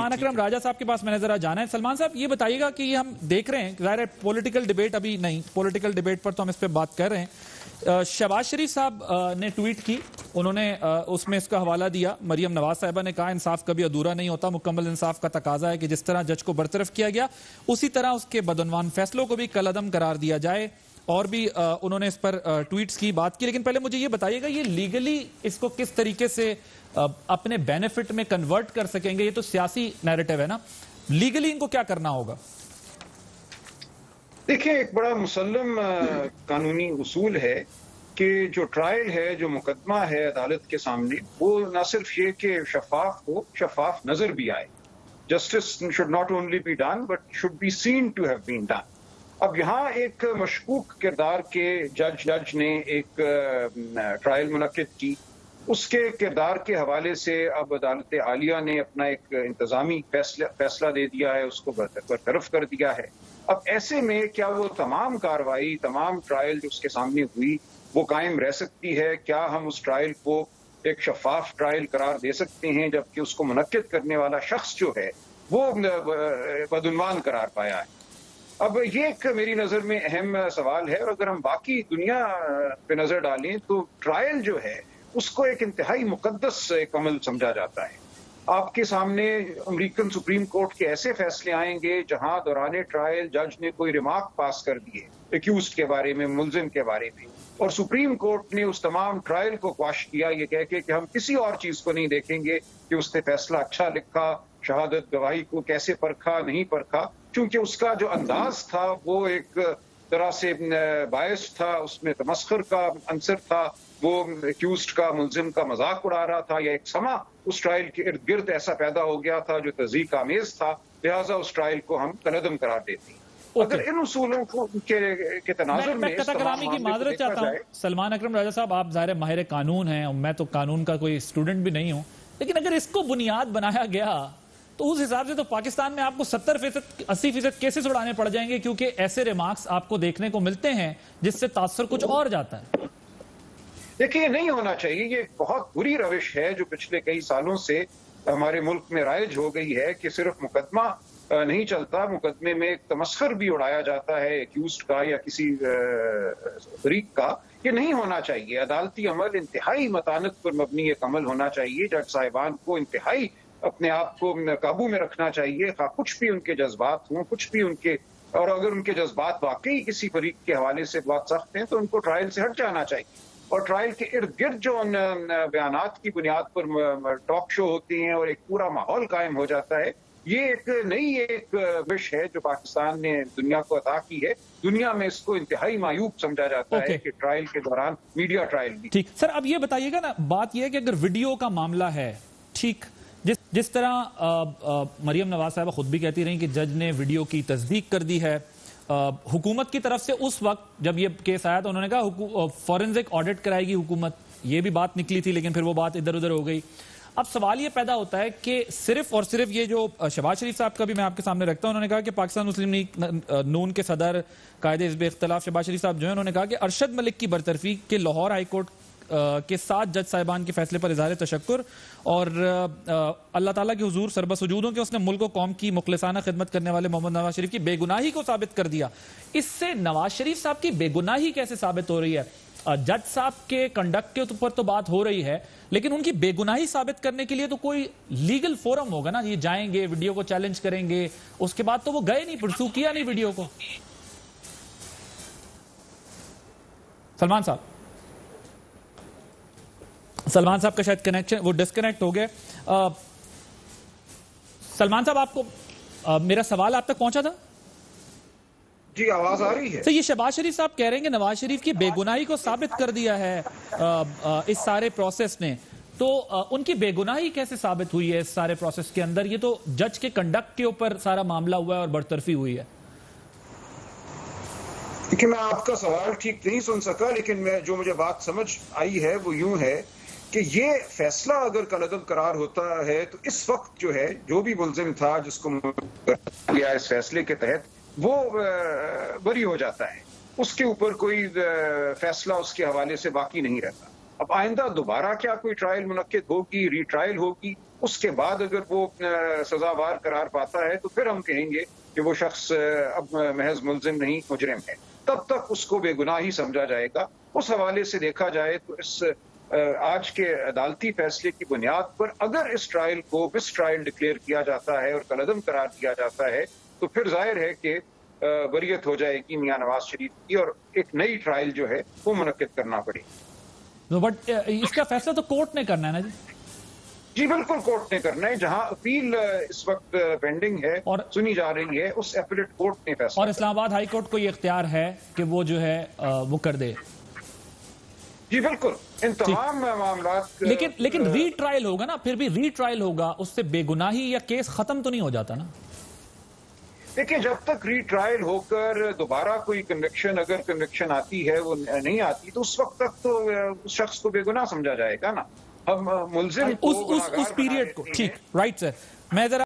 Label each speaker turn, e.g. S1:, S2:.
S1: सलमान अकरम राजा साहब के पास मैंने जरा जाना है। सलमान साहब ये बताइएगा कि ये हम देख रहे हैं, ज़ाहिर है पॉलिटिकल डिबेट अभी नहीं, पॉलिटिकल डिबेट पर तो हम इस पर बात कर रहे हैं। शहबाज शरीफ साहब ने ट्वीट की, उन्होंने उसमें इसका हवाला दिया। मरियम नवाज साहिबा ने कहा इंसाफ कभी अधूरा नहीं होता, मुकम्मल इंसाफ का तकाजा है कि जिस तरह जज को बरतरफ किया गया उसी तरह उसके बदउनवान फैसलों को भी कलअदम करार दिया जाए। और भी उन्होंने इस पर ट्वीट्स की बात की। लेकिन पहले मुझे ये बताइएगा, ये लीगली इसको किस तरीके से अपने बेनिफिट में कन्वर्ट कर सकेंगे? ये तो सियासी नैरेटिव है ना, लीगली इनको क्या करना होगा?
S2: देखिए, एक बड़ा मुसल्लम कानूनी उसूल है कि जो ट्रायल है, जो मुकदमा है अदालत के सामने, वो न सिर्फ ये कि शफाफ हो, शफाफ नजर भी आए। Justice should not only be done but should be seen to have been done. अब यहाँ एक मशकूक किरदार के जज ने एक ट्रायल मुनक्किद की, उसके किरदार के हवाले से अब अदालत आलिया ने अपना एक इंतजामी फैसला दे दिया है, उसको बरतरफ कर दिया है। अब ऐसे में क्या वो तमाम कार्रवाई, तमाम ट्रायल जो उसके सामने हुई, वो कायम रह सकती है? क्या हम उस ट्रायल को एक शफाफ ट्रायल करार दे सकते हैं जबकि उसको मुनक्किद करने वाला शख्स जो है वो बदउनवान करार पाया है? अब ये एक मेरी नजर में अहम सवाल है। और अगर हम बाकी दुनिया पे नजर डालें तो ट्रायल जो है उसको एक इंतहाई मुकद्दस एक अमल समझा जाता है। आपके सामने अमेरिकन सुप्रीम कोर्ट के ऐसे फैसले आएंगे जहां दौरान ट्रायल जज ने कोई रिमार्क पास कर दिए एक्यूज्ड के बारे में, मुलजिम के बारे में, और सुप्रीम कोर्ट ने उस तमाम ट्रायल को क्वाश किया ये कह के कि हम किसी और चीज को नहीं देखेंगे कि उसने फैसला अच्छा लिखा, शहादत गवाही को कैसे परखा, नहीं परखा, क्योंकि उसका जो अंदाज था वो एक तरह से बायस था, उसमें तमस्खुर का अंसर था, वो एक्यूज्ड का, मुलजिम का मजाक उड़ा रहा था, या एक समा उस ट्रायल के इर्द गिर्द ऐसा पैदा हो गया था जो तज़ीक आमेज था, लिहाजा उस ट्रायल को हम कलअदम करार देते हैं। अगर इन उसूलों को के तनाजुर में
S1: कलामी की माजरत चाहता हूँ सलमान अकरम राजा साहब, आप ज़ाहिर माहिर कानून हैं और मैं तो कानून का कोई स्टूडेंट भी नहीं हूँ, लेकिन अगर इसको बुनियाद बनाया गया तो उस हिसाब से तो पाकिस्तान में आपको 70% 80% केसेस उड़ाने पड़ जाएंगे, क्योंकि ऐसे रिमार्क्स आपको देखने को मिलते हैं जिससे तासुर कुछ और जाता है।
S2: देखिए, नहीं होना चाहिए। ये बहुत बुरी रविश है जो पिछले कई सालों से हमारे मुल्क में राइज हो गई है कि सिर्फ मुकदमा नहीं चलता, मुकदमे में एक तमस्खुर भी उड़ाया जाता है एक्यूज्ड का या किसी फरीक का। ये नहीं होना चाहिए। अदालती अमल इंतहाई मतानत पर मबनी एक अमल होना चाहिए। जज साहिबान को इंतहाई अपने आप को काबू में रखना चाहिए, कुछ भी उनके जज्बात हों, कुछ भी उनके, और अगर उनके जज्बात वाकई किसी फरीक के हवाले से बहुत सख्त हैं तो उनको ट्रायल से हट जाना चाहिए। और ट्रायल के इर्द गिर्द जो उन बयानात की बुनियाद पर टॉक शो होती हैं और एक पूरा माहौल कायम हो जाता है, ये एक नई एक विश है जो पाकिस्तान ने दुनिया को अता की है। दुनिया में इसको इंतहाई मायूब समझा जाता है कि ट्रायल के दौरान मीडिया ट्रायल भी।
S1: ठीक सर, अब ये बताइएगा ना, बात यह है कि अगर वीडियो का मामला है, ठीक, जिस तरह मरियम नवाज साहिबा खुद भी कहती रही कि जज ने वीडियो की तस्दीक कर दी है, हुकूमत की तरफ से उस वक्त जब ये केस आया तो उन्होंने कहा फॉरेंसिक ऑडिट कराएगी हुकूमत, ये भी बात निकली थी, लेकिन फिर वो बात इधर उधर हो गई। अब सवाल ये पैदा होता है कि सिर्फ और सिर्फ ये जो शहबाज शरीफ साहब का भी मैं आपके सामने रखता हूं, उन्होंने कहा कि पाकिस्तान मुस्लिम लीग नून के सदर कायदे हिज़्ब इख्तिलाफ शहबाज शरीफ साहब जो है, उन्होंने कहा कि अरशद मलिक की बरतरफी के लाहौर हाई कोर्ट के 7 जज साहिबान के फैसले पर इज़हार तशक्कुर और अल्लाह ताला के हुजूर सरबसुजूद हो कि उसने मुल्क व कौम की मुखलिसाना खिदमत करने वाले मोहम्मद नवाज शरीफ की बेगुनाही को साबित कर दिया। इससे नवाज शरीफ साहब की बेगुनाही कैसे साबित हो रही है? जज साहब के कंडक्ट के ऊपर तो बात हो रही है, लेकिन उनकी बेगुनाही साबित करने के लिए तो कोई लीगल फोरम होगा ना। ये जाएंगे, वीडियो को चैलेंज करेंगे, उसके बाद तो वो गए नहीं, परसू किया नहीं वीडियो को। सलमान साहब का शायद कनेक्शन वो डिस्कनेक्ट हो गए। सलमान साहब, आपको मेरा सवाल आप तक पहुंचा था?
S2: जी, आवाज आ रही है।
S1: तो ये शहबाज शरीफ साहब कह रहे हैं कि नवाज शरीफ की बेगुनाही को साबित कर दिया है इस सारे प्रोसेस ने, तो उनकी बेगुनाही कैसे साबित हुई है इस सारे प्रोसेस के अंदर? ये तो जज के कंडक्ट के ऊपर सारा मामला हुआ है और बरतरफी हुई है।
S2: देखिए, मैं आपका सवाल ठीक नहीं सुन सका, लेकिन जो मुझे बात समझ आई है वो यूं है कि ये फैसला अगर कलअदम करार होता है तो इस वक्त जो है, जो भी मुलजिम था जिसको गया इस फैसले के तहत, वो बरी हो जाता है, उसके ऊपर कोई फैसला उसके हवाले से बाकी नहीं रहता। अब आइंदा दोबारा क्या कोई ट्रायल मुनक्किद होगी, रीट्रायल होगी, उसके बाद अगर वो सजावार करार पाता है तो फिर हम कहेंगे कि वो शख्स अब महज मुल्जिम नहीं मुजरिम है। तब तक उसको बेगुनाह ही समझा जाएगा। उस हवाले से देखा जाए तो इस आज के अदालती फैसले की बुनियाद पर अगर इस ट्रायल को मिस ट्रायल डिक्लेयर किया जाता है और कलअदम करार दिया जाता है तो फिर जाहिर है कि बरियत हो जाएगी मियां नवाज शरीफ की और एक नई ट्रायल जो है वो मुनक्किद करना पड़ेगी।
S1: बट इसका फैसला तो कोर्ट ने करना है ना जी?
S2: जी बिल्कुल, कोर्ट ने करना है। जहां अपील इस वक्त पेंडिंग है और सुनी जा रही है, उस अपीलेट कोर्ट ने फैसला।
S1: और इस्लामाबाद हाई कोर्ट को ये इख्तियार है कि वो जो है वो कर दे।
S2: जी बिल्कुल, इन तमाम मामलात।
S1: लेकिन रीट्रायल होगा ना, फिर भी रीट्रायल होगा, उससे बेगुनाही या केस खत्म तो नहीं हो जाता ना?
S2: देखिए, जब तक रीट्रायल होकर दोबारा कोई कन्विक्शन, अगर कन्विक्शन आती है वो नहीं आती, तो उस वक्त तक तो उस शख्स को बेगुनाह समझा जाएगा ना। हम मुल्जिम
S1: उस पीरियड को, ठीक, राइट सर। मैं जरा